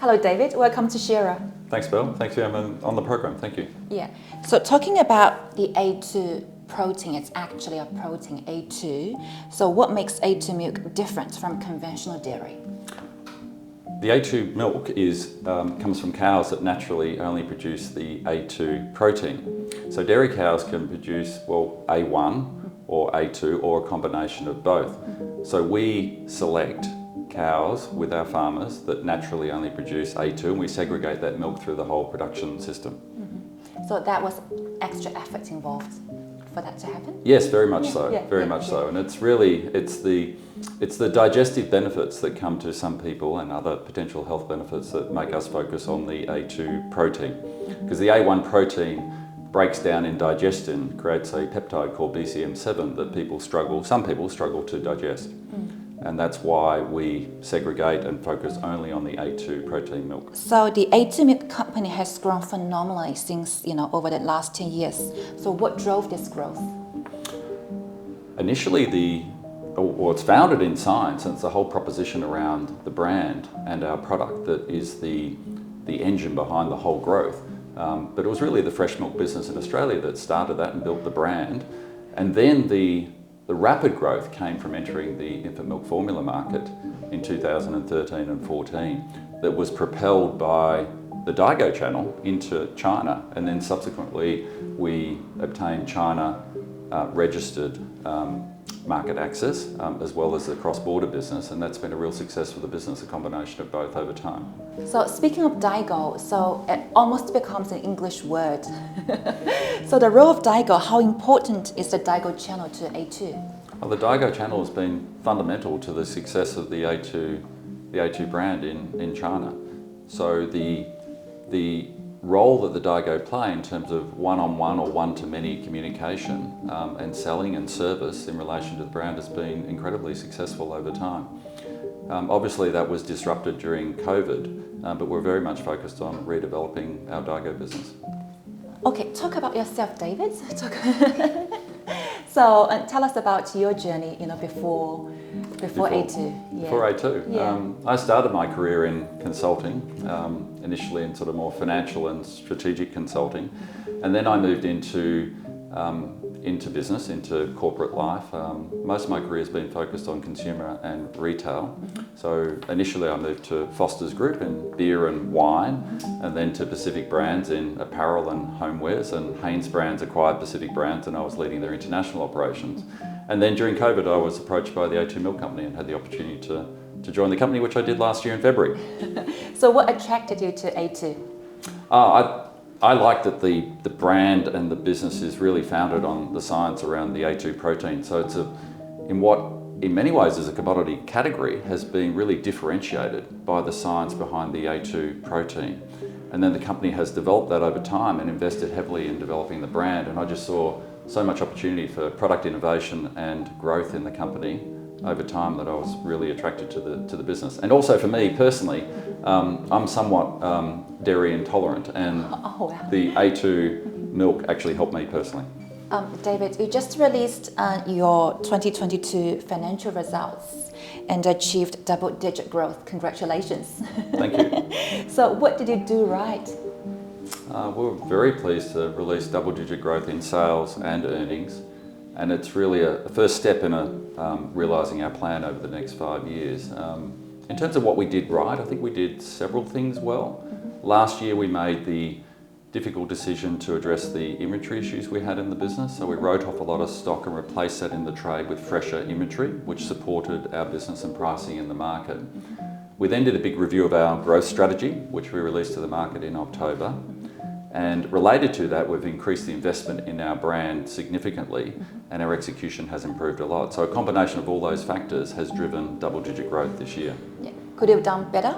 Hello, David. Welcome to Shira. Thanks, Bill. Thanks for having me on the program. Thank you. Yeah. So talking about the A2 protein, it's actually a protein A2. So what makes A2 milk different from conventional dairy? The A2 milk comes from cows that naturally only produce the A2 protein. So dairy cows can produce, A1 or A2 or a combination of both. So we select cows with our farmers that naturally only produce A2, and we segregate that milk through the whole production system. So that was extra effort involved for that to happen? Yes, very much so. Very much so. And it's the digestive benefits that come to some people and other potential health benefits that make us focus on the A2 protein. Because the A1 protein breaks down in digestion, creates a peptide called BCM7 that some people struggle to digest. And that's why we segregate and focus only on the A2 protein milk. So the A2 milk company has grown phenomenally since, over the last 10 years. So what drove this growth? Initially, it's founded in science, and it's the whole proposition around the brand and our product that is the engine behind the whole growth. But it was really the fresh milk business in Australia that started that and built the brand. And then the rapid growth came from entering the infant milk formula market in 2013 and 14 that was propelled by the Daigou channel into China, and then subsequently we obtained China registered market access as well as the cross-border business, and that's been a real success for the business, a combination of both over time. So speaking of Daigou, so it almost becomes an English word. So the role of Daigou, how important is the Daigou channel to A2? Well, the Daigou channel has been fundamental to the success of the A2 brand in China. So the role that the Daigou play in terms of one-on-one or one-to-many communication and selling and service in relation to the brand has been incredibly successful over time. Obviously that was disrupted during COVID, but we're very much focused on redeveloping our Daigou business. Okay, talk about yourself, David. So tell us about your journey, before A2. Before A2. Yeah. I started my career in consulting, initially in sort of more financial and strategic consulting, and then I moved into business, into corporate life. Most of my career has been focused on consumer and retail. So initially I moved to Foster's Group in beer and wine, and then to Pacific Brands in apparel and homewares, and Haynes Brands acquired Pacific Brands and I was leading their international operations. And then during COVID I was approached by the A2 Milk Company and had the opportunity to join the company, which I did last year in February. So what attracted you to A2? I like that the brand and the business is really founded on the science around the A2 protein. So it's in many ways is a commodity category, has been really differentiated by the science behind the A2 protein. And then the company has developed that over time and invested heavily in developing the brand. And I just saw so much opportunity for product innovation and growth in the company over time that I was really attracted to the business. And also for me personally, I'm somewhat dairy intolerant, and the A2 milk actually helped me personally. David, you just released your 2022 financial results and achieved double-digit growth. Congratulations. Thank you. So what did you do right? We're very pleased to release double-digit growth in sales and earnings, and it's really a first step in realising our plan over the next 5 years. In terms of what we did right, I think we did several things well. Last year we made the difficult decision to address the inventory issues we had in the business. So we wrote off a lot of stock and replaced that in the trade with fresher inventory, which supported our business and pricing in the market. We then did a big review of our growth strategy, which we released to the market in October. And related to that, we've increased the investment in our brand significantly, and our execution has improved a lot. So a combination of all those factors has driven double-digit growth this year. Yeah. Could you have done better?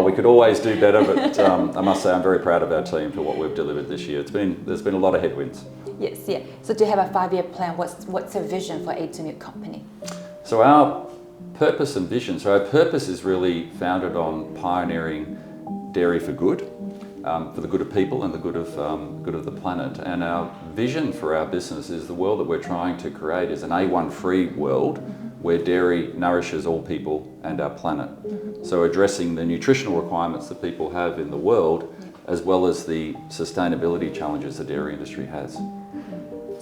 We could always do better, but I must say I'm very proud of our team for what we've delivered this year. There's been a lot of headwinds. Yes, yeah. So do you have a 5-year plan? What's your vision for A2 Milk Company? So our purpose and vision. So our purpose is really founded on pioneering dairy for good. For the good of people and the good of the planet. And our vision for our business is the world that we're trying to create is an A1 free world where dairy nourishes all people and our planet. So addressing the nutritional requirements that people have in the world, as well as the sustainability challenges the dairy industry has.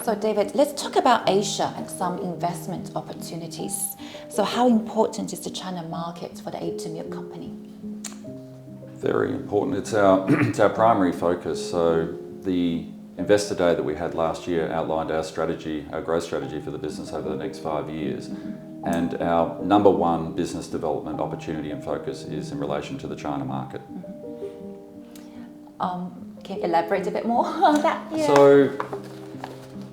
So David, let's talk about Asia and some investment opportunities. So how important is the China market for the A2 milk company? Very important. It's our primary focus. So the Investor Day that we had last year outlined our strategy, our growth strategy for the business over the next 5 years. And our number one business development opportunity and focus is in relation to the China market. Can you elaborate a bit more on that? Yeah. So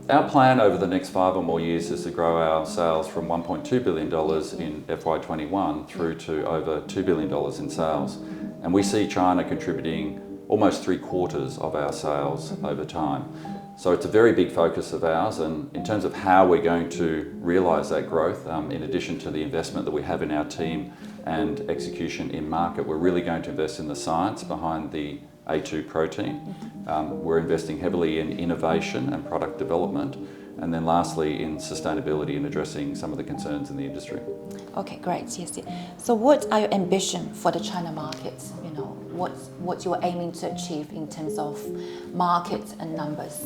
our plan over the next 5 or more years is to grow our sales from $1.2 billion in FY21 through to over $2 billion in sales. And we see China contributing almost 3/4 of our sales over time. So it's a very big focus of ours, and in terms of how we're going to realise that growth, in addition to the investment that we have in our team and execution in market, we're really going to invest in the science behind the A2 protein. We're investing heavily in innovation and product development, and then lastly in sustainability and addressing some of the concerns in the industry. Okay, great. Yes. So what are your ambition for the China market? You know, what you're aiming to achieve in terms of market and numbers?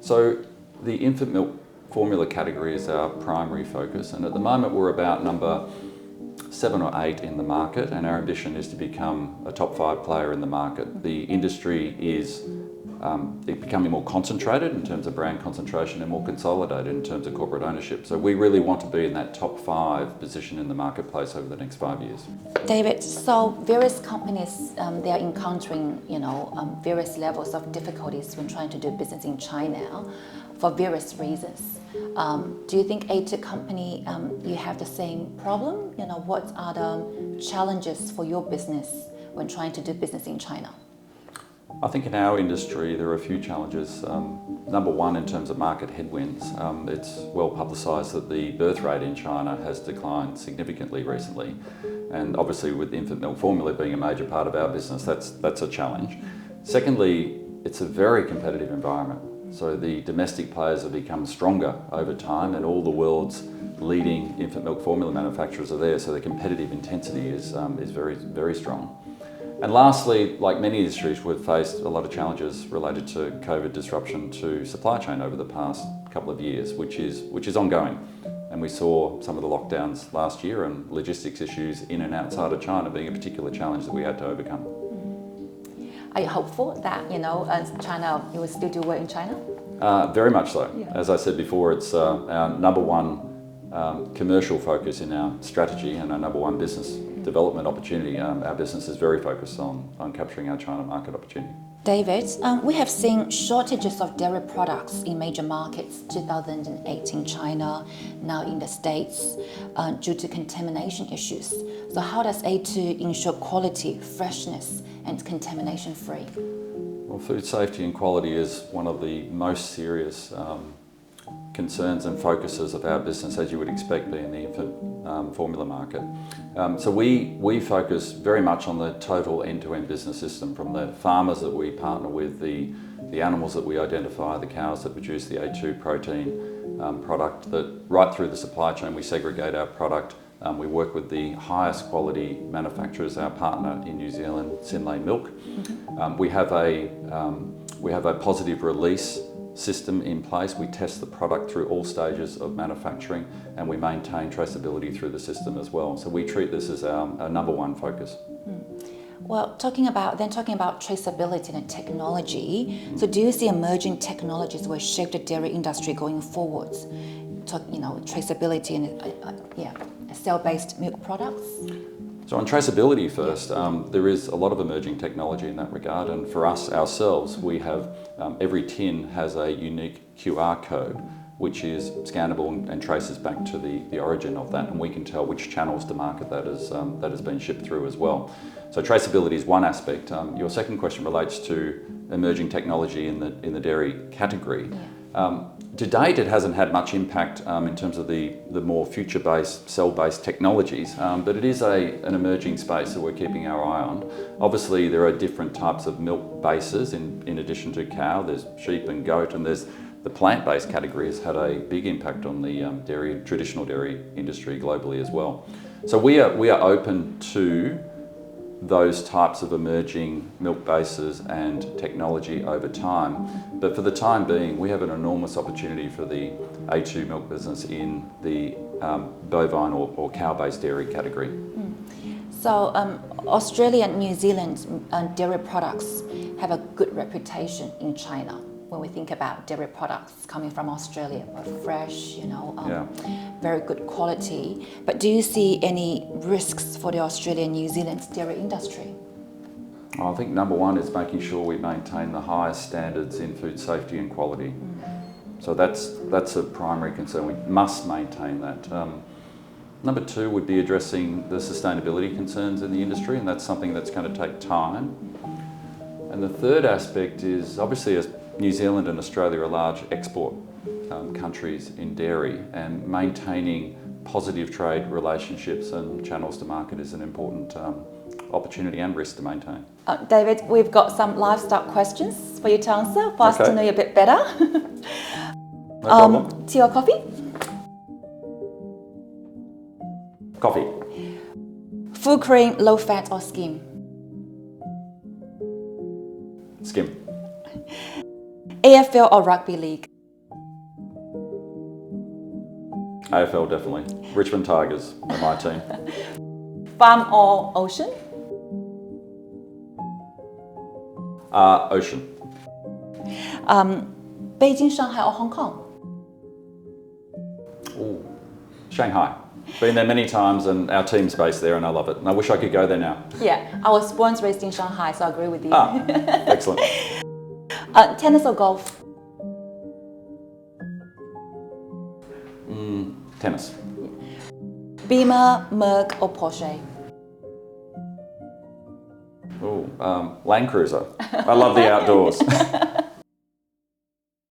So the infant milk formula category is our primary focus, and at the moment we're about number 7 or 8 in the market, and our ambition is to become a top 5 player in the market. The industry is becoming more concentrated in terms of brand concentration and more consolidated in terms of corporate ownership. So we really want to be in that top 5 position in the marketplace over the next 5 years. David, so various companies, they are encountering, various levels of difficulties when trying to do business in China for various reasons. Do you think A2 company, you have the same problem? What are the challenges for your business when trying to do business in China? I think in our industry there are a few challenges. Number one, in terms of market headwinds, it's well publicised that the birth rate in China has declined significantly recently, and obviously with infant milk formula being a major part of our business, that's a challenge. Secondly, it's a very competitive environment. So the domestic players have become stronger over time, and all the world's leading infant milk formula manufacturers are there, so the competitive intensity is very, very strong. And lastly, like many industries, we've faced a lot of challenges related to COVID disruption to supply chain over the past couple of years, which is ongoing. And we saw some of the lockdowns last year and logistics issues in and outside of China being a particular challenge that we had to overcome. Are you hopeful that, China, you will still do well in China? Very much so. Yeah. As I said before, it's our number one commercial focus in our strategy and our number one business development opportunity. Our business is very focused on capturing our China market opportunity. David, we have seen shortages of dairy products in major markets, 2008 in China, now in the States, due to contamination issues. So how does A2 ensure quality, freshness, and contamination-free? Well, food safety and quality is one of the most serious concerns and focuses of our business, as you would expect, being the infant formula market. So we focus very much on the total end-to-end business system, from the farmers that we partner with, the animals that we identify, the cows that produce the A2 protein product, that right through the supply chain we segregate our product. We work with the highest quality manufacturers, our partner in New Zealand, Synlait Milk. We have a positive release system in place. We test the product through all stages of manufacturing, and we maintain traceability through the system as well. So we treat this as our number one focus. Well, talking about traceability and technology, so do you see emerging technologies will shape the dairy industry going forward? Traceability and cell-based milk products? So on traceability first, there is a lot of emerging technology in that regard, and for us ourselves, we have every tin has a unique QR code which is scannable and traces back to the origin of that, and we can tell which channels to market that has been shipped through as well. So traceability is one aspect. Your second question relates to emerging technology in the dairy category. Yeah. To date, it hasn't had much impact in terms of the more future-based, cell-based technologies, but it is an emerging space that we're keeping our eye on. Obviously, there are different types of milk bases in addition to cow. There's sheep and goat, and there's the plant-based category has had a big impact on the traditional dairy industry globally as well. So we are open to those types of emerging milk bases and technology over time. But for the time being, we have an enormous opportunity for the A2 milk business in the bovine or cow-based dairy category. So Australia and New Zealand dairy products have a good reputation in China. When we think about dairy products coming from Australia, fresh, very good quality. But do you see any risks for the Australian and New Zealand dairy industry? I think number one is making sure we maintain the highest standards in food safety and quality. So that's a primary concern. We must maintain that. Number two would be addressing the sustainability concerns in the industry, and that's something that's going to take time. And the third aspect is, obviously, as New Zealand and Australia are large export countries in dairy, and maintaining positive trade relationships and channels to market is an important opportunity and risk to maintain. David, we've got some livestock questions for you to answer, for us to know you a bit better. No problem. Tea or coffee? Coffee. Full cream, low fat or skim? Skim. AFL or rugby league? AFL definitely. Richmond Tigers are my team. Farm or ocean? Ocean. Beijing, Shanghai or Hong Kong? Ooh, Shanghai. Been there many times and our team's based there and I love it. And I wish I could go there now. Yeah, I was born and raised in Shanghai, so I agree with you. Excellent. Tennis or golf? Tennis. Beamer, Merc or Porsche? Ooh, Land Cruiser. I love the outdoors.